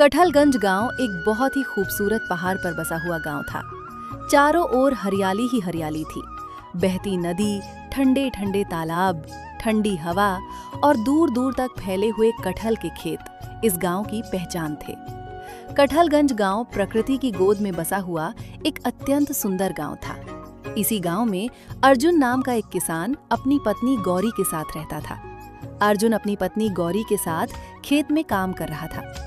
कटहलगंज गांव एक बहुत ही खूबसूरत पहाड़ पर बसा हुआ गांव था। चारों ओर हरियाली ही हरियाली थी। बहती नदी, ठंडे ठंडे तालाब, ठंडी हवा और दूर दूर तक फैले हुए कटहल के खेत इस गांव की पहचान थे। कटहलगंज गांव प्रकृति की गोद में बसा हुआ एक अत्यंत सुंदर गांव था। इसी गांव में अर्जुन नाम का एक किसान अपनी पत्नी गौरी के साथ रहता था। अर्जुन अपनी पत्नी गौरी के साथ खेत में काम कर रहा था।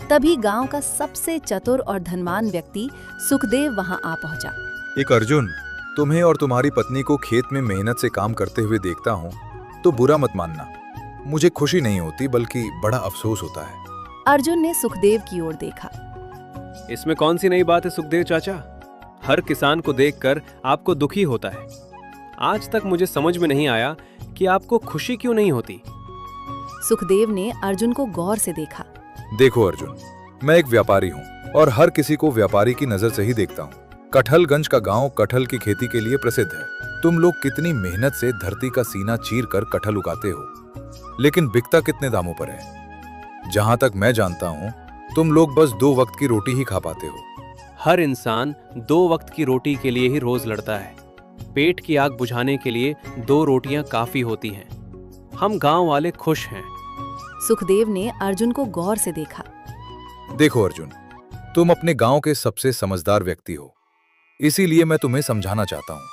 तभी गांव का सबसे चतुर और धनवान व्यक्ति सुखदेव वहां आ पहुंचा। एक अर्जुन, तुम्हें और तुम्हारी पत्नी को खेत में मेहनत से काम करते हुए देखता हूँ तो बुरा मत मानना। मुझे खुशी नहीं होती बल्कि बड़ा अफसोस होता है। अर्जुन ने सुखदेव की ओर देखा। इसमें कौन सी नई बात है सुखदेव चाचा? हर किसान को देखकर आपको दुखी होता है। आज तक मुझे समझ में नहीं आया कि आपको खुशी क्यों नहीं होती। सुखदेव ने अर्जुन को गौर से देखा। देखो अर्जुन, मैं एक व्यापारी हूँ और हर किसी को व्यापारी की नजर से ही देखता हूँ। कटहलगंज का गांव कटहल की खेती के लिए प्रसिद्ध है। तुम लोग कितनी मेहनत से धरती का सीना चीर कर कटहल उगाते हो, लेकिन बिकता कितने दामों पर है? जहां तक मैं जानता हूँ तुम लोग बस 2 वक्त की रोटी ही खा पाते हो। हर इंसान 2 वक्त की रोटी के लिए ही रोज लड़ता है। पेट की आग बुझाने के लिए 2 रोटियां काफी होती हैं। हम गांव वाले खुश हैं। सुखदेव ने अर्जुन को गौर से देखा। देखो अर्जुन, तुम अपने गांव के सबसे समझदार व्यक्ति हो, इसीलिए मैं तुम्हें समझाना चाहता हूँ।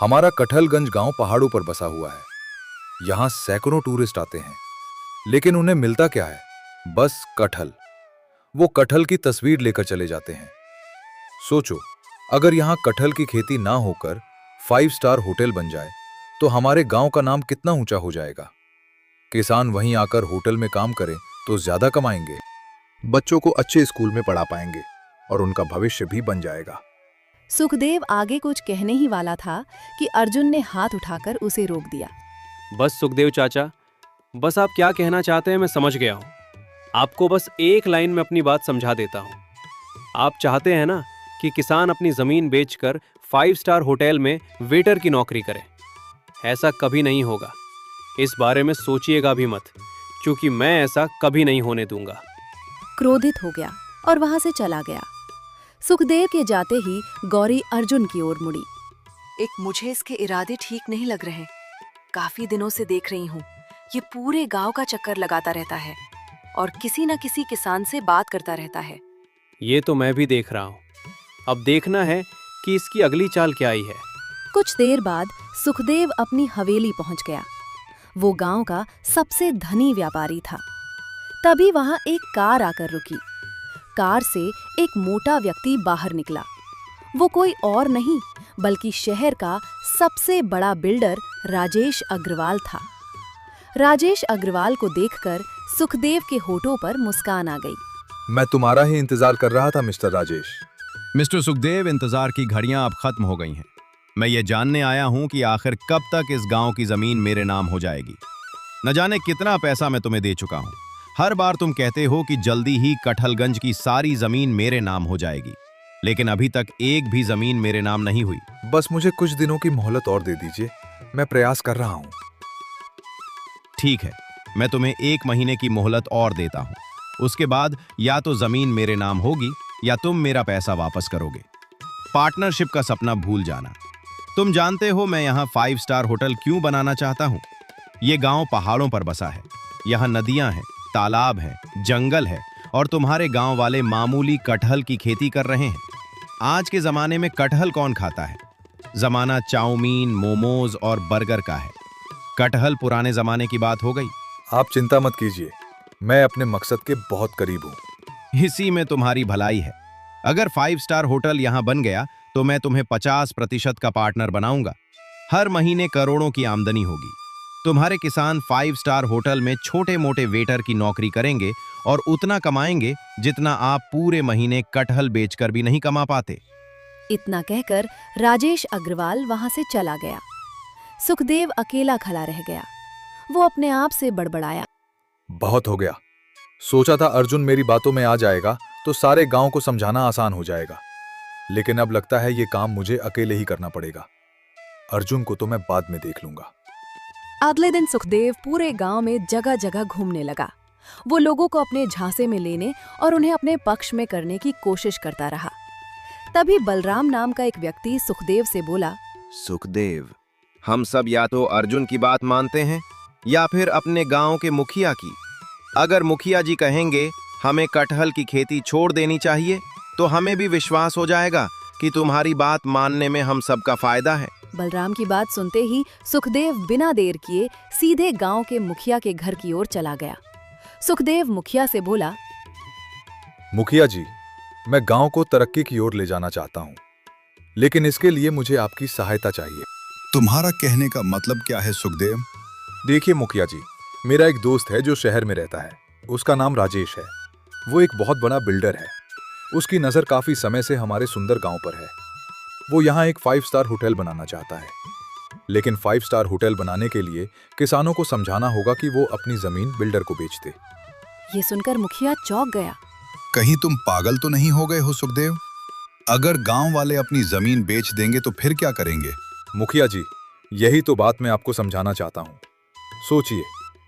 हमारा कटहलगंज गांव पहाड़ों पर बसा हुआ है। यहाँ सैकड़ों टूरिस्ट आते हैं, लेकिन उन्हें मिलता क्या है? बस कटहल। वो कटहल की तस्वीर लेकर चले जाते हैं। सोचो, अगर यहाँ कटहल की खेती ना होकर 5 स्टार होटल बन जाए तो हमारे गांव का नाम कितना ऊंचा हो जाएगा। किसान वहीं आकर होटल में काम करें तो ज्यादा कमाएंगे, बच्चों को अच्छे स्कूल में पढ़ा पाएंगे और उनका भविष्य भी बन जाएगा। सुखदेव आगे कुछ कहने ही वाला था कि अर्जुन ने हाथ उठाकर उसे रोक दिया। बस सुखदेव चाचा, बस आप क्या कहना चाहते हैं मैं समझ गया हूँ। आपको बस एक लाइन में अपनी बात समझा देता हूँ। आप चाहते हैं ना कि किसान अपनी जमीन बेचकर 5 स्टार होटल में वेटर की नौकरी करे। ऐसा कभी नहीं होगा। इस बारे में सोचिएगा भी मत, क्योंकि मैं ऐसा कभी नहीं होने दूंगा। क्रोधित हो गया और वहां से चला गया। सुखदेव के जाते ही गौरी अर्जुन की ओर मुड़ी। मुझे इसके इरादे ठीक नहीं लग रहे। काफी दिनों से देख रही हूँ, ये पूरे गांव का चक्कर लगाता रहता है और किसी न किसी किसान से बात करता रहता है। ये तो मैं भी देख रहा हूँ। अब देखना है कि इसकी अगली चाल क्या आई है। कुछ देर बाद सुखदेव अपनी हवेली पहुंच गया। वो गांव का सबसे धनी व्यापारी था। तभी वहां एक कार आकर रुकी। कार से एक मोटा व्यक्ति बाहर निकला। वो कोई और नहीं बल्कि शहर का सबसे बड़ा बिल्डर राजेश अग्रवाल था। राजेश अग्रवाल को देखकर सुखदेव के होठों पर मुस्कान आ गई। मैं तुम्हारा ही इंतजार कर रहा था मिस्टर राजेश। मिस्टर सुखदेव, इंतजार की घड़ियां अब खत्म हो गई हैं। मैं ये जानने आया हूं कि आखिर कब तक इस गांव की जमीन मेरे नाम हो जाएगी। न जाने कितना पैसा मैं तुम्हें दे चुका हूं। हर बार तुम कहते हो कि जल्दी ही कटहलगंज की सारी जमीन मेरे नाम हो जाएगी, लेकिन अभी तक एक भी जमीन मेरे नाम नहीं हुई। बस मुझे कुछ दिनों की मोहलत और दे दीजिए, मैं प्रयास कर रहा हूँ। ठीक है, मैं तुम्हें 1 महीने की मोहलत और देता हूं। उसके बाद या तो जमीन मेरे नाम होगी या तुम मेरा पैसा वापस करोगे। पार्टनरशिप का सपना भूल जाना। तुम जानते हो मैं यहाँ 5 स्टार होटल क्यों बनाना चाहता हूँ। ये गांव पहाड़ों पर बसा है। यहाँ नदियां हैं, तालाब है, जंगल है और तुम्हारे गांव वाले मामूली कटहल की खेती कर रहे हैं। आज के जमाने में कटहल कौन खाता है? जमाना चाउमीन, मोमोज और बर्गर का है। कटहल पुराने जमाने की बात हो गई। आप चिंता मत कीजिए, मैं अपने मकसद के बहुत करीब हूँ। इसी में तुम्हारी भलाई है। अगर 5 स्टार होटल यहाँ बन गया तो मैं तुम्हें 50% का पार्टनर बनाऊंगा। हर महीने करोड़ों की आमदनी होगी। तुम्हारे किसान 5 स्टार होटल में छोटे मोटे वेटर की नौकरी करेंगे और उतना कमाएंगे जितना आप पूरे महीने कटहल बेचकर भी नहीं कमा पाते। इतना कहकर राजेश अग्रवाल वहां से चला गया। सुखदेव अकेला खड़ा रह गया। वो अपने आप से बड़बड़ाया। बहुत हो गया। सोचा था अर्जुन मेरी बातों में आ जाएगा तो सारे गांव को समझाना आसान हो जाएगा, लेकिन अब लगता है ये काम मुझे अकेले ही करना पड़ेगा। अर्जुन को तो मैं बाद में देख लूंगा। अगले दिन सुखदेव पूरे गांव में जगह जगह घूमने लगा। वो लोगों को अपने झांसे में लेने और उन्हें अपने पक्ष में करने की कोशिश करता रहा। तभी बलराम नाम का एक व्यक्ति सुखदेव से बोला, सुखदेव, हम सब या तो अर्जुन की बात मानते हैं या फिर अपने गांव के मुखिया की। अगर मुखिया जी कहेंगे हमें कटहल की खेती छोड़ देनी चाहिए तो हमें भी विश्वास हो जाएगा कि तुम्हारी बात मानने में हम सबका फायदा है। बलराम की बात सुनते ही सुखदेव बिना देर किए सीधे गांव के मुखिया के घर की ओर चला गया। सुखदेव मुखिया से बोला, मुखिया जी, मैं गांव को तरक्की की ओर ले जाना चाहता हूं, लेकिन इसके लिए मुझे आपकी सहायता चाहिए। तुम्हारा कहने का मतलब क्या है सुखदेव? देखिए मुखिया जी, मेरा एक दोस्त है जो शहर में रहता है। उसका नाम राजेश है। वो एक बहुत बड़ा बिल्डर है। उसकी नज़र काफी समय से हमारे सुंदर गांव पर है। वो यहाँ एक 5 स्टार होटल बनाना चाहता है, लेकिन 5 स्टार होटल बनाने के लिए किसानों को समझाना होगा कि वो अपनी जमीन बिल्डर को बेच दे। ये सुनकर मुखिया चौंक गया। कहीं तुम पागल तो नहीं हो गए हो सुखदेव? अगर गांव वाले अपनी जमीन बेच देंगे तो फिर क्या करेंगे? मुखिया जी, यही तो बात मैं आपको समझाना चाहता हूँ। सोचिए,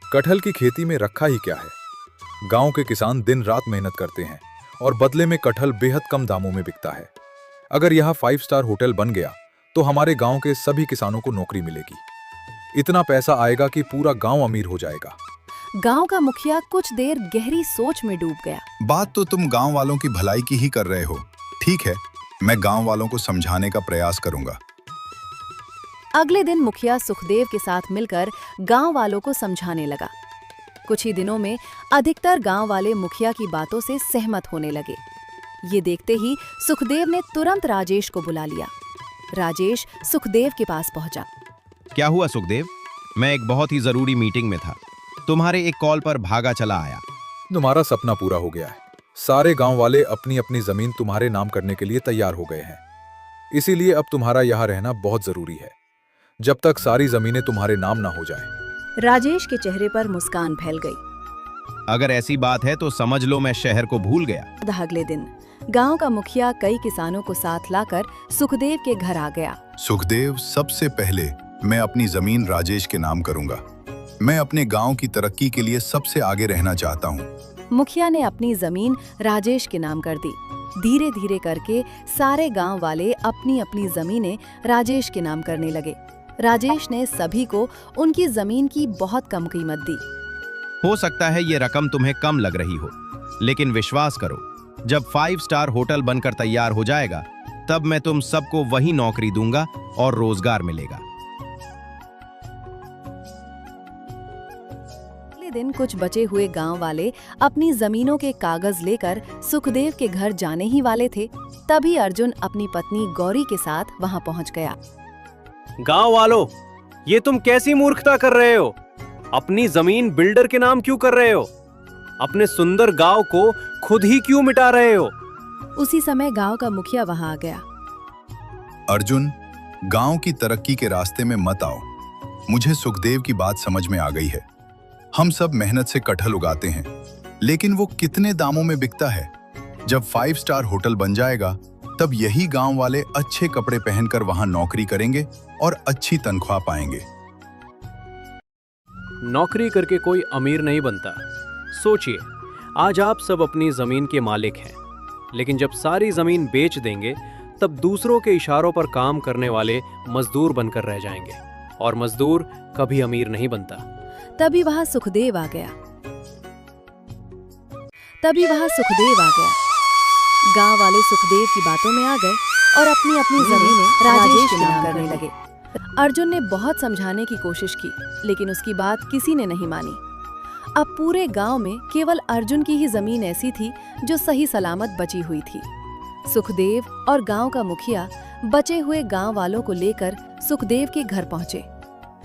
कटहल की खेती में रखा ही क्या है। गांव के किसान दिन रात मेहनत करते हैं और बदले में कटहल बेहद कम दामों में बिकता है। अगर यहाँ 5 स्टार होटल बन गया तो हमारे गांव के सभी किसानों को नौकरी मिलेगी। इतना पैसा आएगा कि पूरा गांव अमीर हो जाएगा। गांव का मुखिया कुछ देर गहरी सोच में डूब गया। बात तो तुम गांव वालों की भलाई की ही कर रहे हो। ठीक है, मैं गांव वालों को समझाने का प्रयास करूंगा। अगले दिन मुखिया सुखदेव के साथ मिलकर गांव वालों को समझाने लगा। कुछ ही दिनों में अधिकतर गांव वाले मुखिया की बातों से सहमत होने लगे। ये देखते ही सुखदेव ने तुरंत राजेश को बुला लिया। राजेश सुखदेव के पास पहुंचा। क्या हुआ सुखदेव? मैं एक बहुत ही जरूरी मीटिंग में था, तुम्हारे एक कॉल पर भागा चला आया। तुम्हारा सपना पूरा हो गया है। सारे गांव वाले अपनी अपनी जमीन तुम्हारे नाम करने के लिए तैयार हो गए हैं। इसीलिए अब तुम्हारा यहाँ रहना बहुत जरूरी है, जब तक सारी जमीनें तुम्हारे नाम ना हो जाए। राजेश के चेहरे पर मुस्कान फैल गई। अगर ऐसी बात है तो समझ लो मैं शहर को भूल गया। अगले दिन गांव का मुखिया कई किसानों को साथ लाकर सुखदेव के घर आ गया। सुखदेव, सबसे पहले मैं अपनी जमीन राजेश के नाम करूंगा। मैं अपने गांव की तरक्की के लिए सबसे आगे रहना चाहता हूं। मुखिया ने अपनी जमीन राजेश के नाम कर दी। धीरे धीरे करके सारे गांव वाले अपनी अपनी जमीनें राजेश के नाम करने लगे। राजेश ने सभी को उनकी जमीन की बहुत कम कीमत दी। हो सकता है ये रकम तुम्हें कम लग रही हो, लेकिन विश्वास करो, जब 5 स्टार होटल बनकर तैयार हो जाएगा तब मैं तुम सबको वही नौकरी दूंगा और रोजगार मिलेगा। अगले दिन कुछ बचे हुए गांव वाले अपनी जमीनों के कागज लेकर सुखदेव के घर जाने ही वाले थे। तभी अर्जुन अपनी पत्नी गौरी के साथ वहां पहुंच गया। गांव वालों, ये तुम कैसी मूर्खता कर रहे हो? अपनी जमीन बिल्डर के नाम क्यों कर रहे हो? अपने सुंदर गांव को खुद ही क्यों मिटा रहे हो? उसी समय गांव का मुखिया वहां आ गया। अर्जुन, गांव की तरक्की के रास्ते में मत आओ। मुझे सुखदेव की बात समझ में आ गई है। हम सब मेहनत से कटहल उगाते हैं, लेकिन वो कितने दामों में बिकता है। जब 5 स्टार होटल बन जाएगा तब यही गांव वाले अच्छे कपड़े पहनकर वहां नौकरी करेंगे और अच्छी तनख्वाह पाएंगे। नौकरी करके कोई अमीर नहीं बनता। सोचिए, आज आप सब अपनी जमीन के मालिक हैं, लेकिन जब सारी जमीन बेच देंगे तब दूसरों के इशारों पर काम करने वाले मजदूर बनकर रह जाएंगे, और मजदूर कभी अमीर नहीं बनता। तभी वहां सुखदेव आ गया। गांव वाले सुखदेव की बातों में आ गए और अपनी अपनी जमीनें राजेश के नाम करने लगे। अर्जुन ने बहुत समझाने की कोशिश की, लेकिन उसकी बात किसी ने नहीं मानी। अब पूरे गांव में केवल अर्जुन की ही जमीन ऐसी थी जो सही सलामत बची हुई थी। सुखदेव और गांव का मुखिया बचे हुए गांव वालों को लेकर सुखदेव के घर पहुंचे।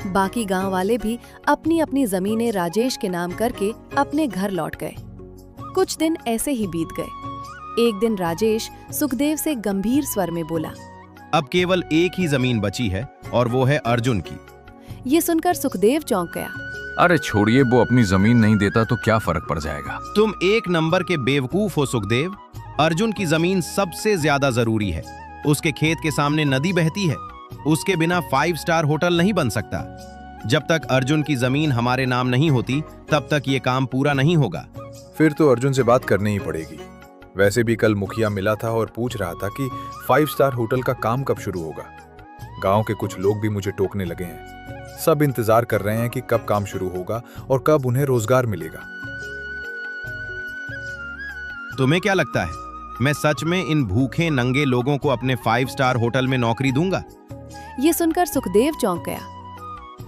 बाकी गांव वाले भी अपनी अपनी जमीनें राजेश के नाम करके अपने घर लौट गए। कुछ दिन ऐसे ही बीत गए। एक दिन राजेश सुखदेव से गंभीर स्वर में बोला, अब केवल एक ही जमीन बची है और वो है अर्जुन की। ये सुनकर सुखदेव चौंक गया। अरे छोड़िए, वो अपनी जमीन नहीं देता तो क्या फर्क पड़ जाएगा। तुम एक नंबर के बेवकूफ हो सुखदेव। अर्जुन की जमीन सबसे ज्यादा जरूरी है। उसके खेत के सामने नदी बहती है। उसके बिना 5 स्टार होटल नहीं बन सकता। जब तक अर्जुन की जमीन हमारे नाम नहीं होती तब तक ये काम पूरा नहीं होगा। फिर तो अर्जुन से बात करनी ही पड़ेगी। वैसे भी कल मुखिया मिला था और पूछ रहा था कि 5 स्टार होटल का काम कब शुरू होगा। गांव के कुछ लोग भी मुझे टोकने लगे हैं। सब इंतजार कर रहे हैं कि कब काम शुरू होगा और कब उन्हें रोजगार मिलेगा। तुम्हें क्या लगता है मैं सच में इन भूखे नंगे लोगों को अपने 5 स्टार होटल में नौकरी दूंगा? ये सुनकर सुखदेव चौंक गया।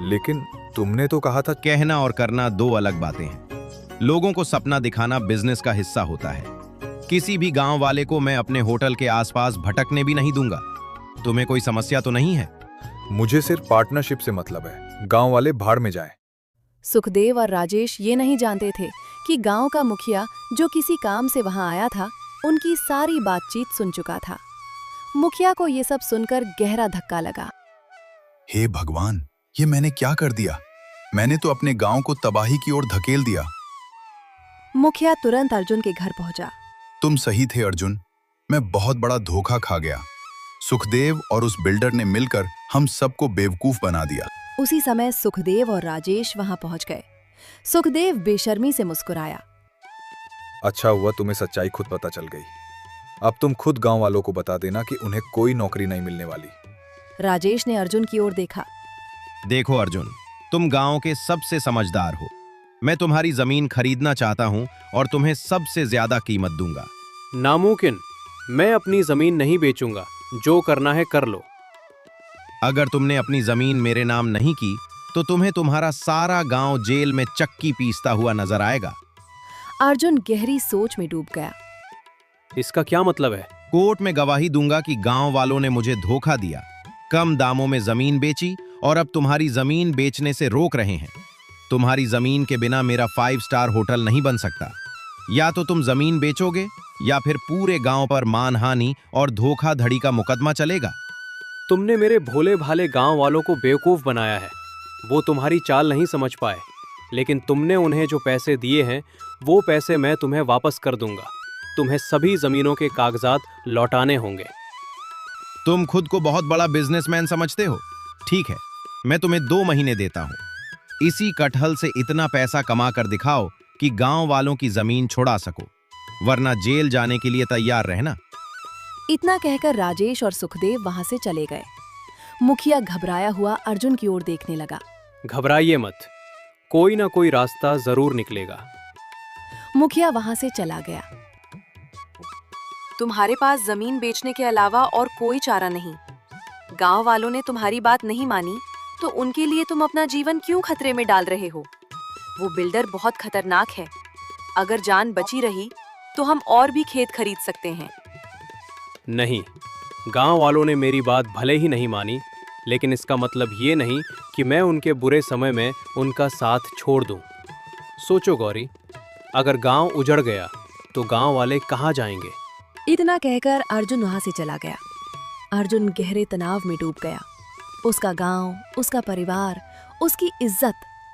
लेकिन तुमने तो कहा था कहना और करना दो अलग बातें हैं। लोगों को सपना दिखाना बिजनेस का हिस्सा होता है। किसी भी गांव वाले को मैं अपने होटल के आसपास भटकने भी नहीं दूंगा। तुम्हें कोई समस्या तो नहीं है? मुझे सिर्फ पार्टनरशिप से मतलब है। गांव वाले भाड़ में जाएं। सुखदेव और राजेश ये नहीं जानते थे कि गांव का मुखिया जो किसी काम से वहां आया था उनकी सारी बातचीत सुन चुका था। मुखिया को ये सब सुनकर गहरा धक्का लगा। हे भगवान, ये मैंने क्या कर दिया? मैंने तो अपने गांव को तबाही की ओर धकेल दिया। मुखिया तुरंत अर्जुन के घर पहुंचा। तुम सही थे अर्जुन, मैं बहुत बड़ा धोखा खा गया। सुखदेव और उस बिल्डर ने मिलकर हम सबको बेवकूफ बना दिया। उसी समय सुखदेव और राजेश वहां पहुंच गए। सुखदेव बेशर्मी से मुस्कुराया। अच्छा हुआ तुम्हें सच्चाई खुद पता चल गई। अब तुम खुद गांव वालों को बता देना कि उन्हें कोई नौकरी नहीं मिलने वाली। राजेश ने अर्जुन की ओर देखा। देखो अर्जुन, तुम गांव के सबसे समझदार हो। मैं तुम्हारी जमीन खरीदना चाहता हूं और तुम्हें सबसे ज्यादा कीमत दूंगा। नामुमकिन, मैं अपनी जमीन नहीं बेचूंगा। जो करना है कर लो। अगर तुमने अपनी जमीन मेरे नाम नहीं की तो तुम्हें तुम्हारा सारा गांव जेल में चक्की पीसता हुआ नजर आएगा। अर्जुन गहरी सोच में डूब गया। इसका क्या मतलब है? कोर्ट में गवाही दूंगा कि गांव वालों ने मुझे धोखा दिया, कम दामों में जमीन बेची और अब तुम्हारी जमीन बेचने से रोक रहे हैं। तुम्हारी जमीन के बिना मेरा 5 स्टार होटल नहीं बन सकता। या तो तुम जमीन बेचोगे या फिर पूरे गांव पर मानहानि और धोखाधड़ी का मुकदमा चलेगा। तुमने मेरे भोले भाले गांव वालों को बेवकूफ बनाया है। वो तुम्हारी चाल नहीं समझ पाए, लेकिन तुमने उन्हें जो पैसे दिए हैं वो पैसे मैं तुम्हें वापस कर दूंगा। तुम्हें सभी जमीनों के कागजात लौटाने होंगे। तुम खुद को बहुत बड़ा बिजनेसमैन समझते हो। ठीक है, मैं तुम्हें 2 महीने देता हूं। इसी कटहल से इतना पैसा कमा कर दिखाओ कि गांव वालों की जमीन छुड़ा सको, वरना जेल जाने के लिए तैयार रहना। इतना कहकर राजेश और सुखदेव वहां से चले गए। मुखिया घबराया हुआ अर्जुन की ओर देखने लगा। घबराइए मत, कोई ना कोई रास्ता जरूर निकलेगा। मुखिया वहां से चला गया। तुम्हारे पास जमीन बेचने के अलावा और कोई चारा नहीं। गांव वालों ने तुम्हारी बात नहीं मानी तो उनके लिए तुम अपना जीवन क्यों खतरे में डाल रहे हो? वो बिल्डर बहुत खतरनाक है। अगर जान बची रही तो हम और भी खेत खरीद सकते हैं। नहीं, गांव वालों ने मेरी बात भले ही नहीं मानी, लेकिन इसका मतलब ये नहीं कि मैं उनके बुरे समय में उनका साथ छोड़ दूं। सोचो गौरी, अगर गांव उजड़ गया तो गांव वाले कहाँ जाएंगे? इतना कहकर अर्जुन वहां से चला गया। अर्जुन गहरे तनाव में डूब गया। उसका गांव, उसका परिवार, उसकी इज्जत,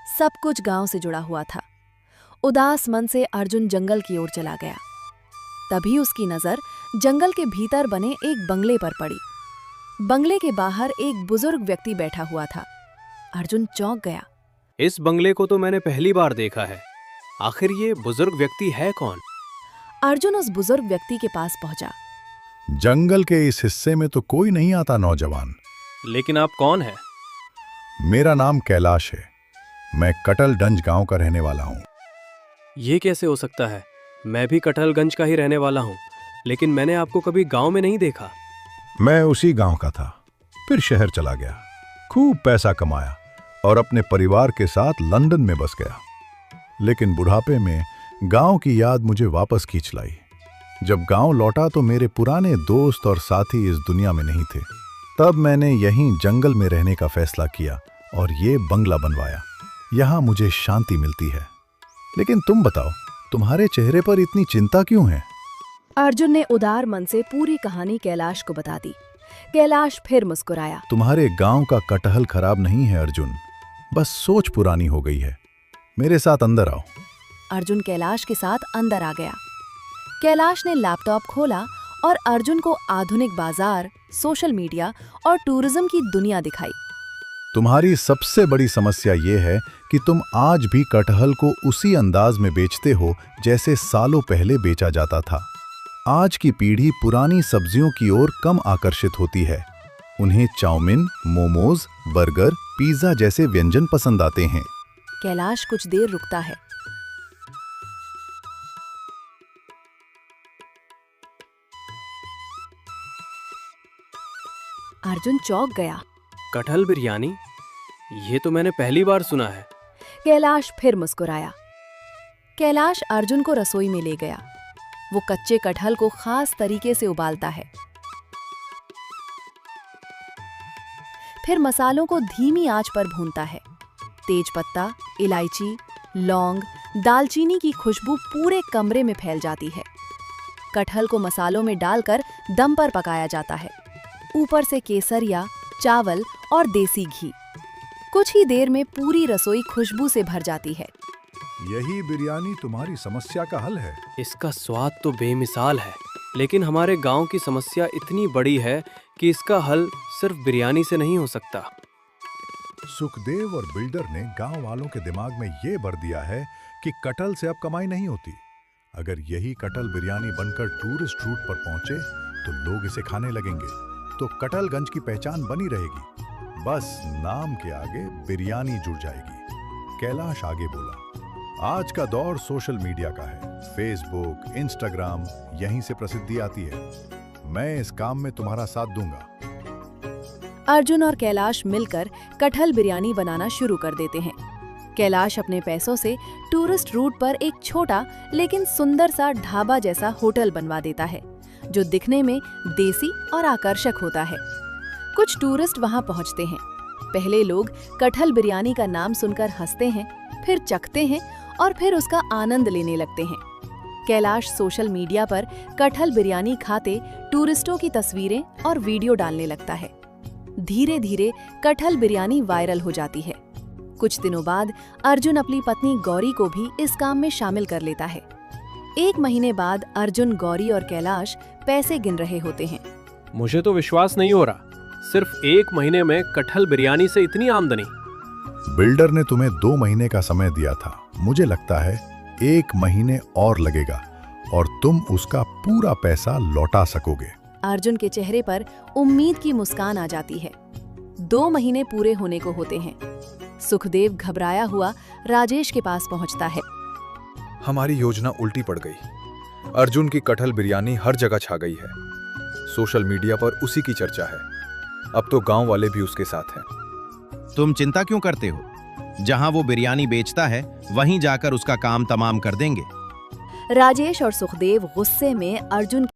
सब कुछ गांव से जुड़ा हुआ था। उदास मन से अर्जुन जंगल की ओर चला गया। तभी उसकी नजर जंगल के भीतर बने एक बंगले पर पड़ी। बंगले के बाहर एक बुजुर्ग व्यक्ति बैठा हुआ था। अर्जुन चौंक गया। इस बंगले को तो मैंने पहली बार देखा है। आखिर ये बुजुर्ग व्यक्ति है कौन? अर्जुन उस बुजुर्ग व्यक्ति के पास पहुंचा। जंगल के इस हिस्से में तो कोई नहीं आता नौजवान। लेकिन आप कौन है? मेरा नाम कैलाश है। मैं कटलगंज गांव का रहने वाला हूं। ये कैसे हो सकता है? मैं भी कटहलगंज का ही रहने वाला हूँ, लेकिन मैंने आपको कभी गांव में नहीं देखा। मैं उसी गांव का था, फिर शहर चला गया, खूब पैसा कमाया और अपने परिवार के साथ लंदन में बस गया। लेकिन बुढ़ापे में गांव की याद मुझे वापस खींच लाई। जब गांव लौटा तो मेरे पुराने दोस्त और साथी इस दुनिया में नहीं थे। तब मैंने यहीं जंगल में रहने का फैसला किया और ये बंगला बनवाया। यहाँ मुझे शांति मिलती है। लेकिन तुम बताओ, तुम्हारे चेहरे पर इतनी चिंता क्यों है? अर्जुन ने उदार मन से पूरी कहानी कैलाश को बता दी। कैलाश फिर मुस्कुराया। तुम्हारे गांव का कटहल खराब नहीं है अर्जुन, बस सोच पुरानी हो गई है। मेरे साथ अंदर आओ। अर्जुन कैलाश के साथ अंदर आ गया। कैलाश ने लैपटॉप खोला और अर्जुन को आधुनिक बाजार, सोशल मीडिया और टूरिज्म की दुनिया दिखाई। तुम्हारी सबसे बड़ी समस्या ये है कि तुम आज भी कटहल को उसी अंदाज में बेचते हो जैसे सालों पहले बेचा जाता था। आज की पीढ़ी पुरानी सब्जियों की ओर कम आकर्षित होती है। उन्हें चाउमीन, मोमोज, बर्गर, पिज्जा जैसे व्यंजन पसंद आते हैं। कैलाश कुछ देर रुकता है। अर्जुन चौंक गया। कटहल बिरयानी, ये तो मैंने पहली बार सुना है। कैलाश फिर मुस्कुराया। कैलाश अर्जुन को रसोई में ले गया। वो कच्चे कटहल को खास तरीके से उबालता है, फिर मसालों को धीमी आंच पर भूनता है। तेज पत्ता, इलायची, लौंग, दालचीनी की खुशबू पूरे कमरे में फैल जाती है। कटहल को मसालों में डालकर दम पर पकाया जाता है। ऊपर से केसरिया, चावल और देसी घी। कुछ ही देर में पूरी रसोई खुशबू से भर जाती है। यही बिरयानी तुम्हारी समस्या का हल है। इसका स्वाद तो बेमिसाल है, लेकिन हमारे गांव की समस्या इतनी बड़ी है कि इसका हल सिर्फ बिरयानी से नहीं हो सकता। सुखदेव और बिल्डर ने गांव वालों के दिमाग में ये भर दिया है कि कटहल से अब कमाई नहीं होती। अगर यही कटहल बिरयानी बनकर टूरिस्ट रूट पर पहुंचे तो लोग इसे खाने लगेंगे, तो कटहलगंज की पहचान बनी रहेगी। बस नाम के आगे बिरयानी जुड़ जाएगी। कैलाश आगे बोला, आज का दौर सोशल मीडिया का है। फेसबुक, इंस्टाग्राम, यहीं से प्रसिद्धि आती है। मैं इस काम में तुम्हारा साथ दूंगा। अर्जुन और कैलाश मिलकर कटहल बिरयानी बनाना शुरू कर देते हैं। कैलाश अपने पैसों से टूरिस्ट रूट पर एक छोटा लेकिन सुंदर सा ढाबा जैसा होटल बनवा देता है, जो दिखने में देसी और आकर्षक होता है। कुछ टूरिस्ट वहां पहुंचते हैं। पहले लोग कटहल बिरयानी का नाम सुनकर हंसते हैं, फिर चखते हैं और फिर उसका आनंद लेने लगते हैं। कैलाश सोशल मीडिया पर कटहल बिरयानी खाते टूरिस्टों की तस्वीरें और वीडियो डालने लगता है। धीरे धीरे कटहल बिरयानी वायरल हो जाती है। कुछ दिनों बाद अर्जुन अपनी पत्नी गौरी को भी इस काम में शामिल कर लेता है। 1 महीने बाद अर्जुन, गौरी और कैलाश पैसे गिन रहे होते हैं। मुझे तो विश्वास नहीं हो रहा, सिर्फ 1 महीने में कटहल बिरयानी से इतनी आमदनी। बिल्डर ने तुम्हें 2 महीने का समय दिया था। मुझे लगता है 1 महीने और लगेगा और तुम उसका पूरा पैसा लौटा सकोगे। अर्जुन के चेहरे पर उम्मीद की मुस्कान आ जाती है। 2 महीने पूरे होने को होते हैं। सुखदेव घबराया हुआ राजेश के पास पहुंचता है। हमारी योजना उल्टी पड़ गई। अर्जुन की कटहल बिरयानी हर जगह छा गई है। सोशल मीडिया पर उसी की चर्चा है। अब तो गांव वाले भी उसके साथ हैं। तुम चिंता क्यों करते हो? जहां वो बिरयानी बेचता है वहीं जाकर उसका काम तमाम कर देंगे। राजेश और सुखदेव गुस्से में अर्जुन